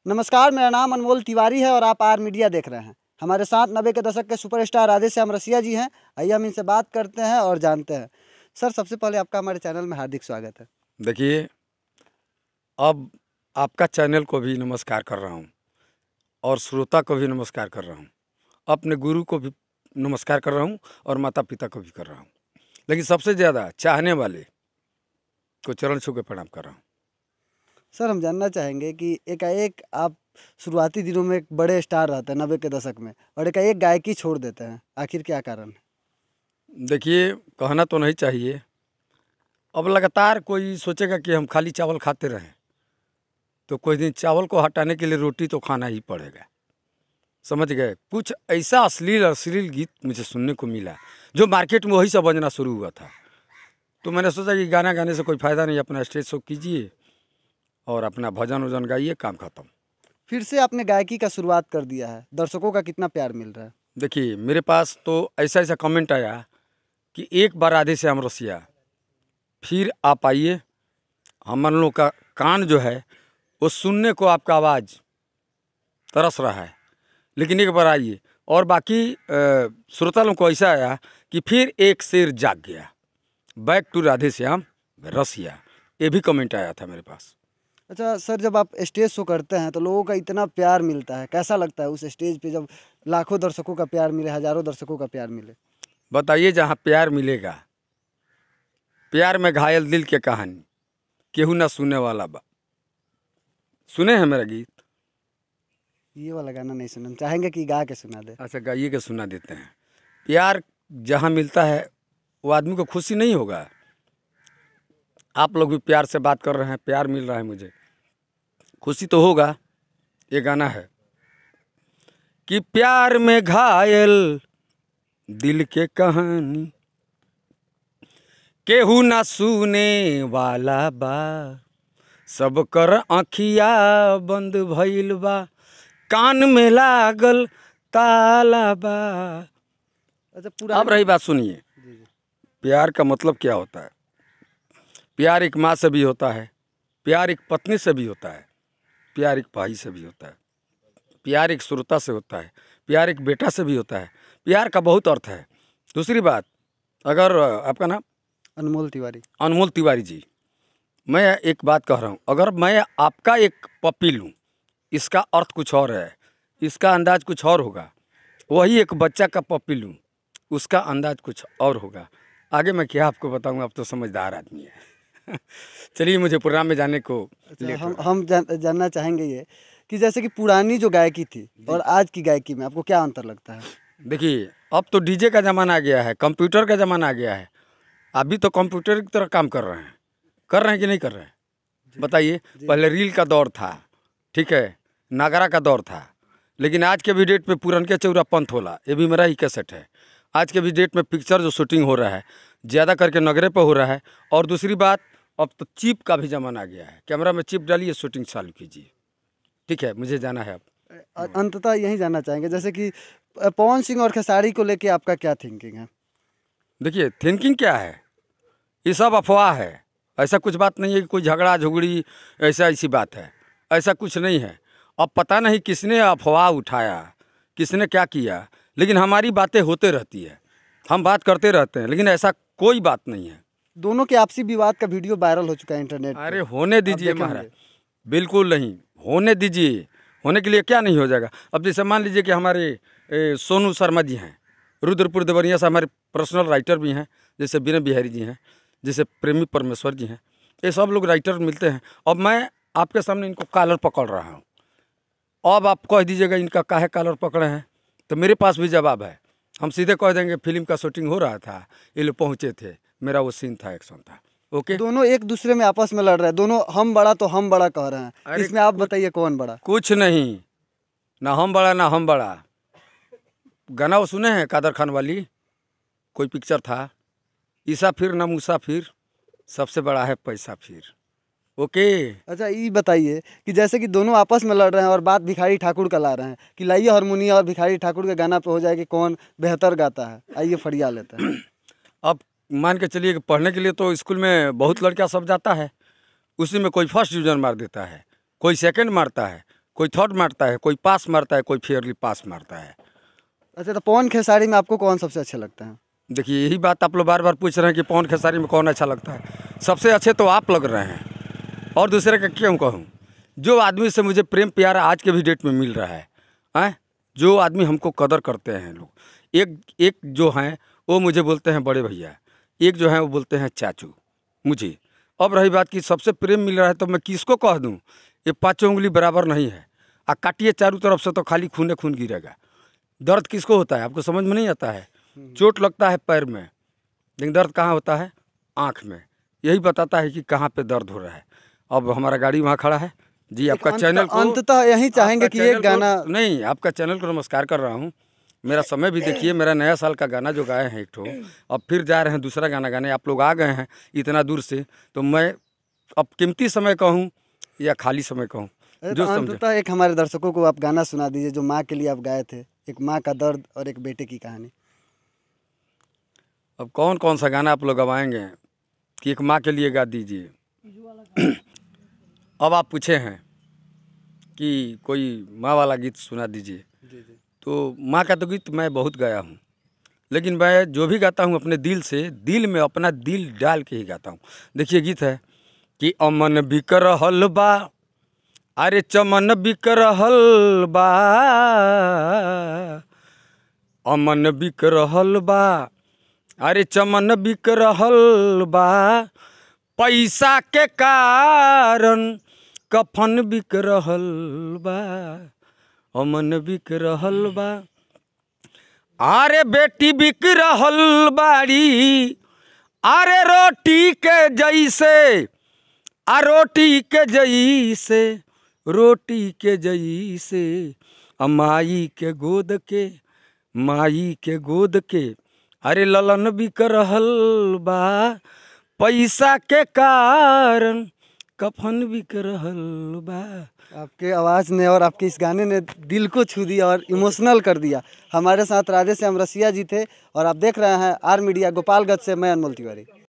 नमस्कार, मेरा नाम अनमोल तिवारी है और आप आर मीडिया देख रहे हैं। हमारे साथ 90 के दशक के सुपरस्टार राधेश्याम रसिया जी हैं। आइए हम इनसे बात करते हैं और जानते हैं। सर, सबसे पहले आपका हमारे चैनल में हार्दिक स्वागत है। देखिए, अब आपका चैनल को भी नमस्कार कर रहा हूँ और श्रोता को भी नमस्कार कर रहा हूँ, अपने गुरु को भी नमस्कार कर रहा हूँ और माता पिता को भी कर रहा हूँ, लेकिन सबसे ज़्यादा चाहने वाले को चरण छू के प्रणाम कर रहा हूँ। सर, हम जानना चाहेंगे कि एकाएक आप शुरुआती दिनों में एक बड़े स्टार रहते हैं 90 के दशक में, और एकाएक गायकी छोड़ देते हैं, आखिर क्या कारण है? देखिए, कहना तो नहीं चाहिए। अब लगातार कोई सोचेगा कि हम खाली चावल खाते रहें, तो कोई दिन चावल को हटाने के लिए रोटी तो खाना ही पड़ेगा। समझ गए? कुछ ऐसा अश्लील गीत मुझे सुनने को मिला जो मार्केट में वही सब बजना शुरू हुआ था। तो मैंने सोचा कि गाना गाने से कोई फ़ायदा नहीं, अपना स्टेज शो कीजिए और अपना भजन वजन गाइए, काम खत्म। फिर से आपने गायकी का शुरुआत कर दिया है, दर्शकों का कितना प्यार मिल रहा है? देखिए, मेरे पास तो ऐसा कमेंट आया कि एक बार राधेश्याम रसिया फिर आप आइए, हम लोग का कान जो है वो सुनने को आपका आवाज़ तरस रहा है, लेकिन एक बार आइए। और बाकी श्रोता लोगों को ऐसा आया कि फिर एक शेर जाग गया, बैक टू राधेश्याम रसिया, ये भी कमेंट आया था मेरे पास। अच्छा सर, जब आप स्टेज शो करते हैं तो लोगों का इतना प्यार मिलता है, कैसा लगता है उस स्टेज पे जब लाखों दर्शकों का प्यार मिले, हजारों दर्शकों का प्यार मिले? बताइए, जहाँ प्यार मिलेगा, प्यार में घायल दिल के कहानी केहू ना सुने वाला बा। सुने हैं मेरा गीत? ये वाला गाना नहीं सुना, हम चाहेंगे कि गा के सुना दे। अच्छा, गाइए के सुना देते हैं। प्यार जहाँ मिलता है वो आदमी को खुशी नहीं होगा? आप लोग भी प्यार से बात कर रहे हैं, प्यार मिल रहा है, मुझे खुशी तो होगा। ये गाना है कि प्यार में घायल दिल के कहानी केहू ना सुने वाला बा, सब कर आँखिया बंद भइल बा, कान में लागल ताला बा। अच्छा, पूरा अब रही बात, सुनिए, प्यार का मतलब क्या होता है। प्यार एक माँ से भी होता है, प्यार एक पत्नी से भी होता है, प्यार एक भाई से भी होता है, प्यार एक श्रोता से होता है, प्यार एक बेटा से भी होता है। प्यार का बहुत अर्थ है। दूसरी बात, अगर आपका नाम? अनमोल तिवारी। अनमोल तिवारी जी, मैं एक बात कह रहा हूँ, अगर मैं आपका एक पप्पी लूँ, इसका अर्थ कुछ और है, इसका अंदाज कुछ और होगा। वही एक बच्चा का पप्पी लूँ, उसका अंदाज कुछ और होगा। आगे मैं क्या आपको बताऊँ, आप तो समझदार आदमी है। चलिए, मुझे प्रोग्राम में जाने को अच्छा, हम जानना चाहेंगे ये कि जैसे कि पुरानी जो गायकी थी और आज की गायकी में आपको क्या अंतर लगता है? देखिए, अब तो डीजे का ज़माना आ गया है, कंप्यूटर का ज़माना आ गया है। अभी तो कंप्यूटर की तरह काम कर रहे हैं कि नहीं कर रहे हैं? बताइए। पहले रील का दौर था, ठीक है, नागरा का दौर था, लेकिन आज के भी डेट पे पुरन के चौरा पंथ होला, ये भी मेरा ही कैसेट है। आज के भी डेट में पिक्चर जो शूटिंग हो रहा है ज़्यादा करके नगरे पे हो रहा है। और दूसरी बात, अब तो चिप का भी ज़माना आ गया है, कैमरा में चिप डालिए, शूटिंग चालू कीजिए। ठीक है, मुझे जाना है अब। अंततः यही जानना चाहेंगे जैसे कि पवन सिंह और खेसारी को लेके आपका क्या थिंकिंग है? देखिए, थिंकिंग क्या है, ये सब अफवाह है। ऐसा कुछ बात नहीं है कि कोई झगड़ा झुगड़ी ऐसी बात है, ऐसा कुछ नहीं है। अब पता नहीं किसने अफवाह उठाया, किसने क्या किया, लेकिन हमारी बातें होते रहती है, हम बात करते रहते हैं, लेकिन ऐसा कोई बात नहीं है। दोनों के आपसी विवाद का वीडियो वायरल हो चुका है इंटरनेट पे। अरे होने दीजिए महाराज, बिल्कुल नहीं, होने दीजिए। होने के लिए क्या नहीं हो जाएगा। अब जैसे मान लीजिए कि हमारे सोनू शर्मा जी हैं, रुद्रपुर देवरिया से हमारे पर्सनल राइटर भी हैं, जैसे बीना बिहारी जी हैं, जैसे प्रेमी परमेश्वर जी हैं, ये सब लोग राइटर मिलते हैं। अब मैं आपके सामने इनको कॉलर पकड़ रहा हूँ, अब आप कह दीजिएगा इनका काहे कॉलर पकड़े हैं, तो मेरे पास भी जवाब है। हम सीधे कह देंगे फिल्म का शूटिंग हो रहा था, ये लोग पहुँचे थे, मेरा वो सीन था, एक्शन था। ओके, दोनों एक दूसरे में आपस में लड़ रहे हैं, दोनों हम बड़ा तो हम बड़ा कह रहे हैं। इसमें आप बताइए कौन बड़ा? कुछ नहीं, ना हम बड़ा ना हम बड़ा। गाना वो सुने हैं कादर खान वाली, कोई पिक्चर था, ईसा फिर ना मूसा फिर, सबसे बड़ा है पैसा फिर। ओके। अच्छा, ये बताइए कि जैसे कि दोनों आपस में लड़ रहे हैं और बात भिखारी ठाकुर का ला रहे हैं कि लाइए हारमोनियम और भिखारी ठाकुर के गाना पे हो जाए कि कौन बेहतर गाता है, आइए फरिया लेते हैं। अब मान के चलिए कि पढ़ने के लिए तो स्कूल में बहुत लड़का सब जाता है, उसी में कोई फर्स्ट डिवीजन मार देता है, कोई सेकंड मारता है, कोई थर्ड मारता है, कोई पास मारता है, कोई फेयरली पास मारता है। अच्छा, तो पवन खेसारी में आपको कौन सबसे अच्छे लगता है? देखिए यही बात आप लोग बार बार पूछ रहे हैं कि पवन खेसारी में कौन अच्छा लगता है। सबसे अच्छे तो आप लग रहे हैं, और दूसरे का क्यों कहूँ। जो आदमी से मुझे प्रेम प्यार आज के भी डेट में मिल रहा है, जो आदमी हमको कदर करते हैं लोग, एक जो हैं वो मुझे बोलते हैं बड़े भैया, एक जो है वो बोलते हैं चाचू मुझे। अब रही बात कि सबसे प्रेम मिल रहा है तो मैं किसको कह दूँ, ये पाँचों उंगली बराबर नहीं है। काटिए चारों तरफ से तो खाली खून खून गिरेगा। दर्द किसको होता है आपको समझ में नहीं आता है। चोट लगता है पैर में, लेकिन दर्द कहाँ होता है, आँख में। यही बताता है कि कहाँ पे दर्द हो रहा है। अब हमारा गाड़ी वहाँ खड़ा है जी। आपका चैनल को अंततः यही चाहेंगे कि एक गाना नहीं, आपका चैनल को नमस्कार कर रहा हूँ। मेरा समय भी देखिए, मेरा नया साल का गाना जो गाए हैं एक ठो, अब फिर जा रहे हैं दूसरा गाना गाने। आप लोग आ गए हैं इतना दूर से, तो मैं अब कीमती समय कहूँ या खाली समय कहूँ, जो समझे। अंततः एक हमारे दर्शकों को आप गाना सुना दीजिए जो माँ के लिए आप गाए थे, एक माँ का दर्द और एक बेटे की कहानी। अब कौन कौन सा गाना आप लोग गवाएंगे कि एक माँ के लिए गा दीजिए। अब आप पूछे हैं कि कोई माँ वाला गीत सुना दीजिए, तो माँ का तो गीत मैं बहुत गाया हूँ, लेकिन मैं जो भी गाता हूँ अपने दिल से, दिल में अपना दिल डाल के ही गाता हूँ। देखिए गीत है कि अमन बिक रहल बा, अरे चमन बिक रहल बा, अमन बिक रहल बा, अरे चमन बिक रहल बा, पैसा के कारण कफन बिक रहल बा, अमन बिक रहल बा, अरे बेटी बिक रहल बाड़ी, अरे रोटी के जैसे, आ रोटी के जैसे, रोटी के जैसे, माई के गोद के, माई के गोद के, अरे ललन बिक रहल बा, पैसा के कारण कफन बिक रहल बा। आपके आवाज़ ने और आपके इस गाने ने दिल को छू दिया और इमोशनल कर दिया। हमारे साथ राधे श्याम रसिया जी थे और आप देख रहे हैं आर मीडिया, गोपालगंज से मैं अनमोल तिवारी।